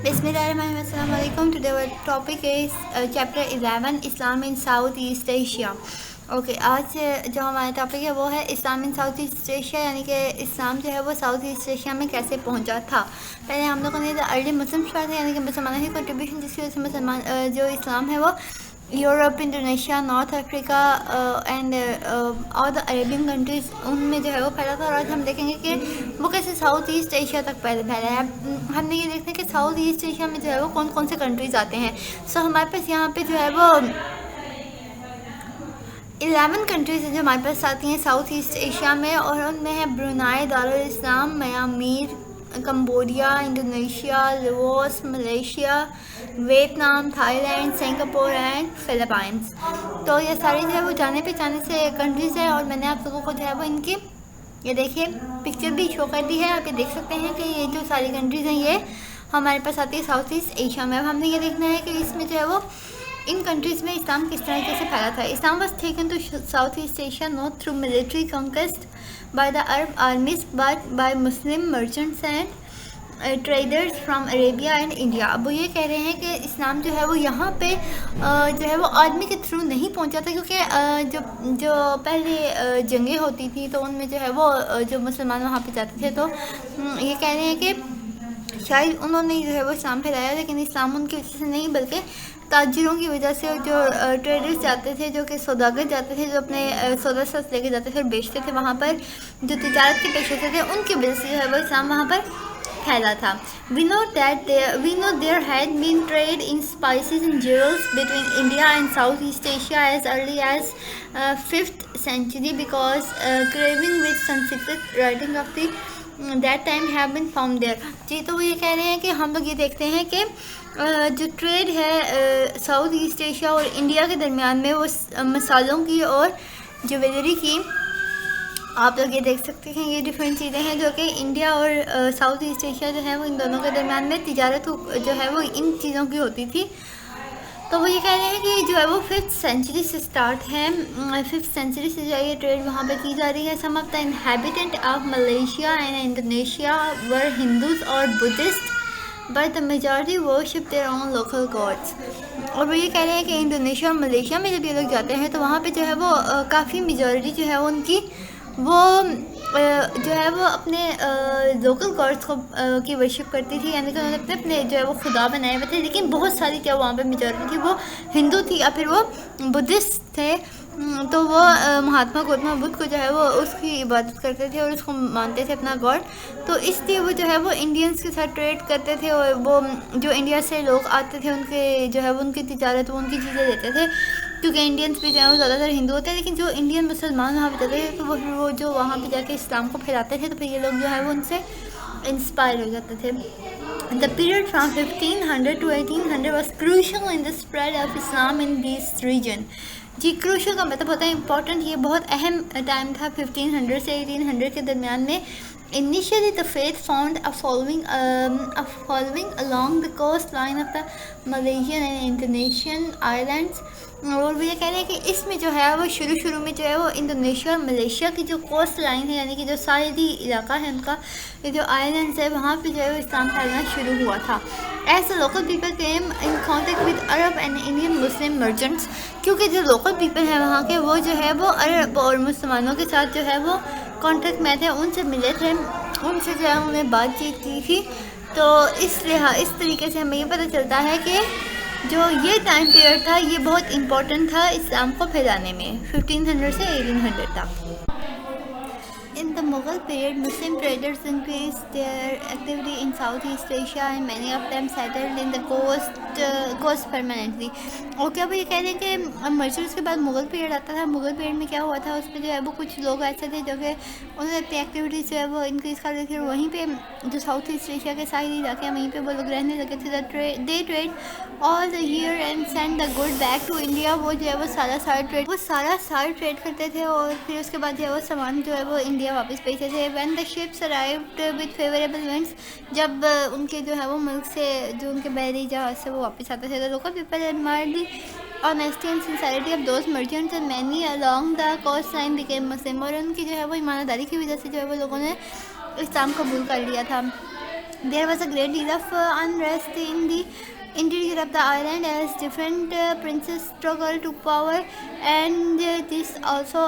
بسم اللہ الرحمن الرحیم. السلام علیکم. Today our topic is chapter 11 Islam in south asset Asia. Okay, آج جو ہمارا ٹاپک ہے وہ ہے Islam in south asset Asia, یعنی کہ اسلام جو ہے وہ ساؤتھ ایسٹ ایشیا میں کیسے پہنچا تھا. پہلے ہم لوگوں نے ارلی مسلم اسٹارٹ ہے, یعنی کہ مسلمانوں کی کنٹریبیوشن, جس کی وجہ سے مسلمان جو اسلام ہے وہ Europe, Indonesia, north Africa and اور دا عربین کنٹریز, ان میں جو ہے وہ پھیلا تھا. اور آج ہم دیکھیں گے کہ وہ کیسے ساؤتھ ایسٹ ایشیا تک پھیلا ہے. ہم نے یہ دیکھنا ہے کہ ساؤتھ ایسٹ ایشیا میں جو ہے وہ کون کون سے کنٹریز آتے ہیں. سو ہمارے پاس یہاں پہ جو ہے وہ 11 کنٹریز ہیں جو ہمارے پاس آتی ہیں ساؤتھ ایسٹ ایشیا میں, اور ان میں ہے Brunei, Darussalam, Myanmar, Cambodia, Indonesia, Laos, Malaysia, Vietnam, Thailand, Singapore and Philippines. تو یہ ساری جو ہے وہ جانے پہچانے سے کنٹریز ہیں, اور میں نے آپ لوگوں کو جو ہے وہ ان کی یہ دیکھیے پکچر بھی شو کر دی ہے. آپ یہ دیکھ سکتے ہیں کہ یہ جو ساری کنٹریز ہیں یہ ہمارے پاس آتی ہے ساؤتھ ایسٹ ایشیا میں. اب ہم نے یہ دیکھنا ہے کہ اس میں جو ہے وہ ان کنٹریز میں اسلام کس طریقے سے پھیلا تھا. Islam was taken to South asset Asia not through military conquest by the Arab armies but by Muslim merchants and traders from Arabia and India. اب وہ یہ کہہ رہے ہیں کہ اسلام جو ہے وہ یہاں پہ جو ہے وہ آدمی کے تھرو نہیں پہنچا تھا, کیونکہ جو پہلے جنگیں ہوتی تھیں تو ان میں جو ہے وہ جو مسلمان وہاں پہ جاتے تھے, تو یہ کہہ رہے ہیں کہ شاید انہوں نے جو ہے وہ اسلام پھیلایا, لیکن اسلام ان کی وجہ سے نہیں بلکہ تاجروں کی وجہ سے, جو ٹریڈرز جاتے تھے, جو کہ سوداگر جاتے تھے, جو اپنے سودا ساز لے کے جاتے تھے اور بیچتے تھے وہاں پر, جو تجارت کے پیشے تھے, ان کی وجہ سے جو ہے وہ اسلام وہاں پر پھیلا تھا. We know there had been trade in spices and jewels between India and Southeast Asia as early as 5th century because carving with Sanskrit writing of the that time have been found there. جی, تو وہ یہ کہہ رہے ہیں کہ ہم لوگ یہ دیکھتے ہیں کہ جو ٹریڈ ہے ساؤتھ ایسٹ ایشیا اور انڈیا کے درمیان میں وہ مسالوں کی اور جویلری کی, آپ لوگ یہ دیکھ سکتے ہیں یہ ڈفرینٹ چیزیں ہیں جو کہ انڈیا اور ساؤتھ ایسٹ ایشیا جو ہے وہ ان دونوں کے درمیان میں تجارت جو ہے وہ ان چیزوں کی ہوتی تھی. تو وہ یہ کہہ رہے ہیں کہ جو ہے وہ 5th سینچری سے سٹارٹ ہے, 5th سینچری سے جو ہے یہ ٹریڈ وہاں پہ کی جا رہی ہے. Some of the inhabitant of Malaysia and Indonesia were Hindus or Buddhist but the majority worship their own local gods. اور وہ یہ کہہ رہے ہیں کہ انڈونیشیا اور ملیشیا میں جب یہ لوگ جاتے ہیں تو وہاں پہ جو ہے وہ کافی میجورٹی جو ہے ان کی وہ جو ہے وہ اپنے لوکل گاڈس کو کی ورشپ کرتی تھی, یعنی کہ انہوں نے اپنے جو ہے وہ خدا بنائے ہوئے تھے, لیکن بہت ساری کیا وہاں پہ میجورٹی تھی وہ ہندو تھی یا پھر وہ بدھسٹ تھے. تو وہ مہاتما گوتم بدھ کو جو ہے وہ اس کی عبادت کرتے تھے اور اس کو مانتے تھے اپنا گاڈ. تو اس لیے وہ جو ہے وہ انڈینس کے ساتھ ٹریڈ کرتے تھے, اور وہ جو انڈیا سے لوگ آتے تھے ان کے جو ہے وہ ان کی تجارت وہ ان کی چیزیں لیتے تھے, کیونکہ انڈینس بھی جو ہے وہ زیادہ تر ہندو ہوتے ہیں, لیکن جو انڈین مسلمان وہاں پہ جاتے تھے تو وہ جو وہاں پہ جا کے اسلام کو پھیلاتے تھے, تو پھر یہ لوگ جو ہے وہ ان سے انسپائر ہو جاتے تھے. The period from 1500 to 1800 was crucial in the spread of Islam in this region. جی, کروشل کا مطلب ہوتا ہے امپورٹنٹ, یہ بہت اہم ٹائم تھا 1500 سے 1800 کے درمیان میں. Initially the faith found a following along the coastline of the Malaysian and Indonesian islands. اور وہ یہ کہہ رہے ہیں کہ اس میں جو ہے وہ شروع میں جو ہے وہ انڈونیشیا اور ملیشیا کی جو کوسٹ لائن ہے, یعنی کہ جو ساحلی علاقہ ہے ان کا, یہ جو آئلینڈس ہے, وہاں پہ جو ہے وہ اسلام پھیلنا شروع ہوا تھا. As a local people came in contact with Arab and Indian Muslim merchants, کیونکہ جو لوکل پیپل ہیں وہاں کے وہ جو ہے وہ عرب اور مسلمانوں کے ساتھ جو ہے وہ کانٹیکٹ میں تھے, ان سے ملے تھے, ان سے جو ہے انہوں نے بات چیت کی تھی. تو اس طریقے سے ہمیں یہ پتہ چلتا ہے کہ جو یہ ٹائم پیریڈ تھا یہ بہت امپورٹنٹ تھا اسلام کو پھیلانے میں 1500 سے 1800 تک. In the Mughal period, Muslim traders increased their activity in Southeast Asia and many of them settled in the coast permanently. اور کیا وہ یہ کہہ رہے ہیں کہ مرچنٹس کے بعد مغل پیریڈ آتا تھا. مغل پیریڈ میں کیا ہوا تھا, اس میں جو ہے وہ کچھ لوگ ایسے تھے جو کہ انہوں نے اپنی ایکٹیویٹیز جو ہے وہ انکریز کر دی تھی, اور وہیں پہ جو ساؤتھ ایسٹ ایشیا کے ساحلی علاقے ہیں وہیں پہ وہ لوگ رہنے لگے تھے. They trade all the year and send the good back to India. وہ جو ہے وہ سارا سال ٹریڈ کرتے تھے, اور پھر اس کے بعد جو ہے وہ سامان جو ہے وہ انڈیا واپس بھیجتے تھے. When the ships arrived with favourable winds, جب ان کے جو ہے وہ ملک سے جو ان کے بحری جہاز سے وہ واپس آتے تھے, تو local people admired the honesty and sincerity of those merchants and many along the coastline became Muslim. اور ان کی جو ہے وہ ایمانداری کی وجہ سے جو ہے وہ لوگوں نے اسلام قبول کر لیا تھا. There was a great deal of unrest in the interior of the island as different princes struggled to power, and this also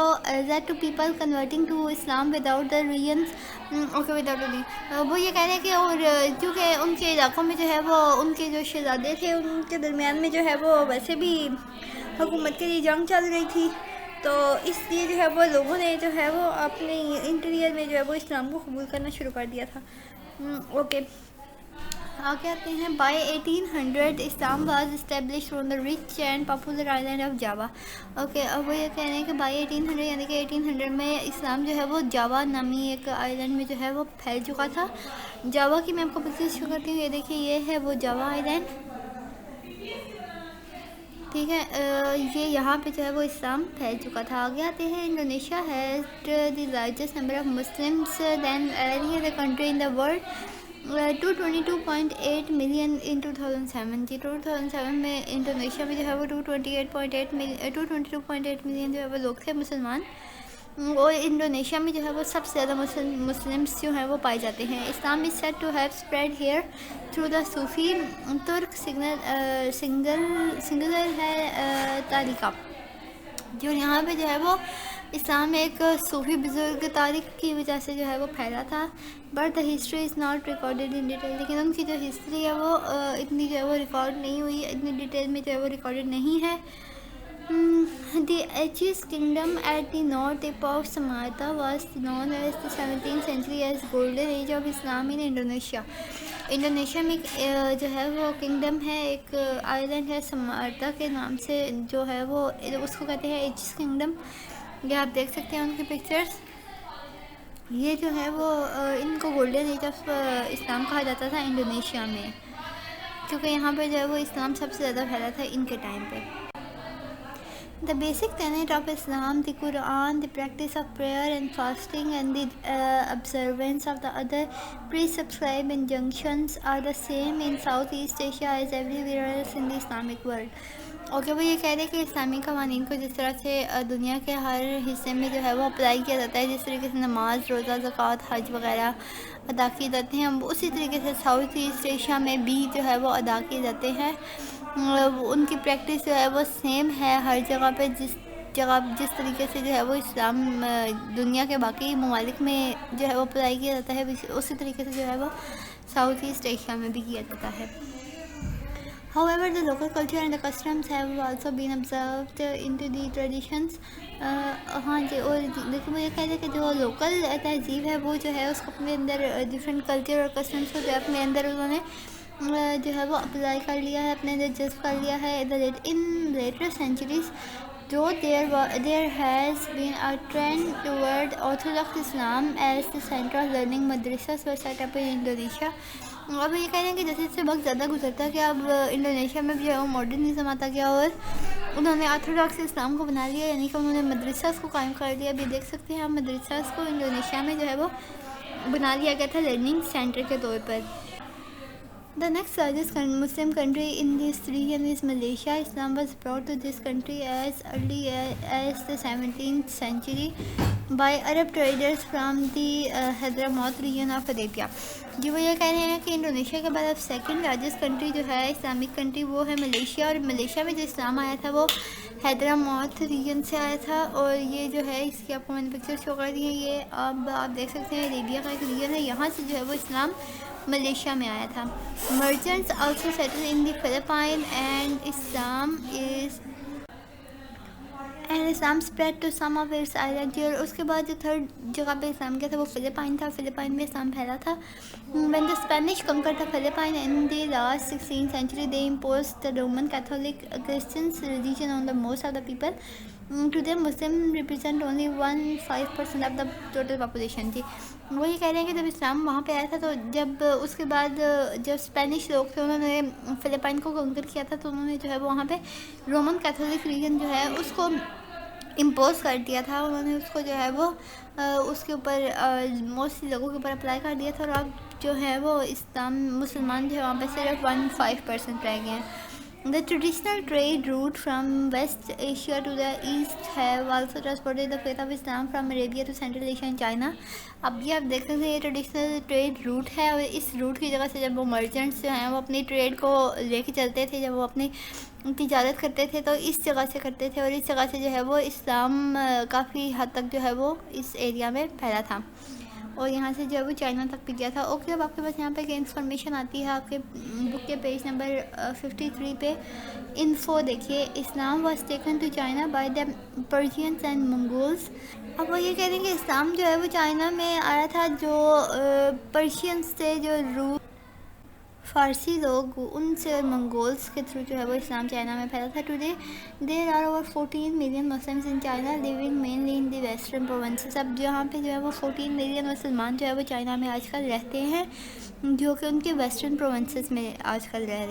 led to people converting to Islam without the regions without the وہ یہ کہہ رہے ہیں کہ اور کیونکہ ان کے علاقوں میں جو ہے وہ ان کے جو شہزادے تھے ان کے درمیان میں جو ہے وہ ویسے بھی حکومت کے لیے جنگ چل رہی تھی، تو اس لیے جو ہے وہ لوگوں نے جو ہے وہ اپنے انٹیریئر میں جو ہے وہ اسلام کو قبول کرنا شروع کر دیا تھا. اوکے آگے آتے ہیں. By 1800 Islam was established on the rich and popular island of Java. Okay اب وہ یہ کہہ رہے ہیں کہ بائی 1800 یعنی کہ 1800 میں اسلام جو ہے وہ جاوا نامی ایک آئلینڈ میں جو ہے وہ پھیل چکا تھا. جاوا کی میں آپ کو پکچر شو کرتی ہوں. یہ دیکھیے یہ ہے وہ جاوا آئلینڈ، ٹھیک ہے. یہ یہاں پہ جو ہے وہ اسلام پھیل چکا تھا. آگے آتے ہیں. Indonesia has the largest number of Muslims than any other country in the world. 222.8 million in 2007. 2007 میں انڈونیشیا میں جو ہے وہ 222.8 ملین جو ہے وہ لوگ تھے مسلمان، اور انڈونیشیا میں جو ہے وہ سب سے زیادہ مسلمس جو ہیں وہ پائے جاتے ہیں. Islam is said to have spread here through the Sufi Turk singular ہے طریقہ، جو یہاں پہ جو ہے وہ اسلام ایک صوفی بزرگ تاریخ کی وجہ سے جو ہے وہ پھیلا تھا. But the history is not recorded in detail. لیکن ان کی جو ہسٹری ہے وہ اتنی جو ہے وہ ریکارڈ نہیں ہوئی، اتنی ڈیٹیل میں جو ہے وہ ریکارڈیڈ نہیں ہے. The Achaemenid kingdom at the north tip of Samarkand was known as the 17th century as Golden Age of Islam in Indonesia. Indonesia میں جو ہے وہ کنگڈم ہے، ایک آئلینڈ ہے سمارتا کے نام سے، جو ہے وہ اس کو کہتے ہیں ایچس کنگڈم. یہ آپ دیکھ سکتے ہیں ان کی پکچرز. یہ جو ہے وہ ان کو گولڈن ایج آف اسلام کہا جاتا تھا انڈونیشیا میں، کیونکہ یہاں پہ جو ہے وہ اسلام سب سے زیادہ پھیلا تھا ان کے ٹائم پہ. The basic tenet of Islam, the Quran, the practice of prayer and fasting, and the observance of the other prescribed injunctions are the same in Southeast Asia as everywhere else in the Islamic world. Okay وہ یہ کہہ رہے ہیں کہ اسلامی قوانین کو جس طرح سے دنیا کے ہر حصے میں جو ہے وہ اپلائی کیا جاتا ہے، جس طریقے سے نماز، روزہ، زکوٰۃ، حج وغیرہ ادا کیے جاتے ہیں، اسی طریقے سے ساؤتھ ایسٹ ایشیا میں بھی جو ہے وہ ادا کیے جاتے ہیں. ان کی پریکٹس جو ہے وہ سیم ہے ہر جگہ پہ. جس طریقے سے جو ہے وہ اسلام دنیا کے باقی ممالک میں جو ہے وہ اپلائی کیا جاتا ہے، اسی طریقے سے جو ہے وہ ساؤتھ ایسٹ ایشیا میں بھی کیا جاتا ہے. However, the local culture and the customs have also been observed into the traditions. ہاں جی، اور لیکن وہ یہ کہہ رہے کہ جو لوکل تہذیب ہے وہ جو ہے اس کو اپنے اندر ڈفرینٹ کلچر اور کسٹمس کو جو ہے اپنے اندر انہوں نے جو ہے وہ اپلائی کر لیا ہے، اپنے اندر جذب کر لیا ہے. ان لیٹر سینچریز جو there has been a trend toward Orthodox Islam as the center of learning. madrasas were set up in Indonesia. اب یہ کہہ رہے ہیں کہ جیسے اس سے وقت زیادہ گزرتا ہے کہ اب انڈونیشیا میں بھی جو ہے وہ ماڈرنزم آتا گیا، اور انہوں نے آرتھوڈاکس اسلام کو بنا لیا، یعنی کہ انہوں نے مدرساس کو قائم کر دیا. ابھی دیکھ سکتے ہیں ہم مدرساس کو انڈونیشیا میں جو ہے وہ بنا لیا گیا تھا لرننگ سینٹر کے طور پر. The next largest Muslim country in this region is Malaysia. Islam was brought to this country as early as the 17th century by Arab traders from the Hadramaut region of Arabia. جی وہ یہ کہہ رہے ہیں کہ Indonesia کے بعد اب second largest country جو ہے اسلامک کنٹری وہ ہے ملیشیا، اور ملیشیا میں جو اسلام آیا تھا وہ حیدراموت ریجن سے آیا تھا. اور یہ جو ہے اس کی آپ کو میں نے پکچر شو کر دی ہے. یہ اب آپ دیکھ سکتے ہیں عربیہ کا ایک ریجن ہے، یہاں سے جو ہے وہ اسلام ملیشیا میں آیا تھا. Merchants also settle in the Philippines and Islam spread to some of its island. اور اس کے بعد جو تھرڈ جگہ پہ اسلام کیا تھا وہ فلپائن تھا. فلپائن میں اسلام پھیلا تھا. when the Spanish conquered the Philippines in the last 16th century, they imposed the Roman Catholic Christian religion on the most of the people. Today Muslims represent only 1.5% of the total population. جی وہ یہ کہہ رہے ہیں کہ جب اسلام وہاں پہ آیا تھا تو جب اس کے بعد جب اسپینش لوگ تھے انہوں نے فلپائن کو کنکر کیا تھا تو انہوں نے جو ہے وہاں پہ رومن کیتھولک ریلیجن جو ہے اس کو امپوز کر دیا تھا. انہوں نے اس کو جو ہے وہ اس کے اوپر موسٹلی لوگوں کے اوپر اپلائی کر دیا تھا، اور اب جو ہے وہ اسلام مسلمان جو ہے وہاں پہ صرف 1.5% رہ گئے ہیں. The traditional trade route from West Asia to the East have also transported the faith of Islam from Arabia to Central Asia and China. اب یہ آپ دیکھ سکتے ہیں یہ ٹریڈیشنل ٹریڈ روٹ ہے، اور اس روٹ کی جگہ سے جب وہ مرچنٹس جو ہیں وہ اپنی ٹریڈ کو لے کے چلتے تھے، جب وہ اپنی تجارت کرتے تھے تو اس جگہ سے کرتے تھے، اور اس جگہ سے جو ہے وہ اسلام کافی حد تک جو ہے وہ اس ایریا میں پھیلا تھا، اور یہاں سے جو ہے وہ چائنا تک بھی گیا تھا. اوکے، اب آپ کے پاس یہاں پہ انفارمیشن آتی ہے آپ کے بک کے پیج نمبر 53 پہ. انفو دیکھیے، Islam was taken to China by the Persians and Mongols. اب وہ یہ کہہ رہے ہیں کہ اسلام جو ہے وہ چائنا میں آیا تھا، جو پرشینس تھے، جو فارسی لوگ، ان سے منگولس کے تھرو جو ہے وہ اسلام چائنا میں پھیلا تھا. Today there are over 14 million Muslims in China living mainly in the western provinces. اب جہاں پہ جو ہے وہ 14 ملین مسلمان جو ہے وہ چائنا میں آج کل رہتے ہیں، جو کہ ان کے ویسٹرن پروونسز میں آج کل رہ رہے ہیں.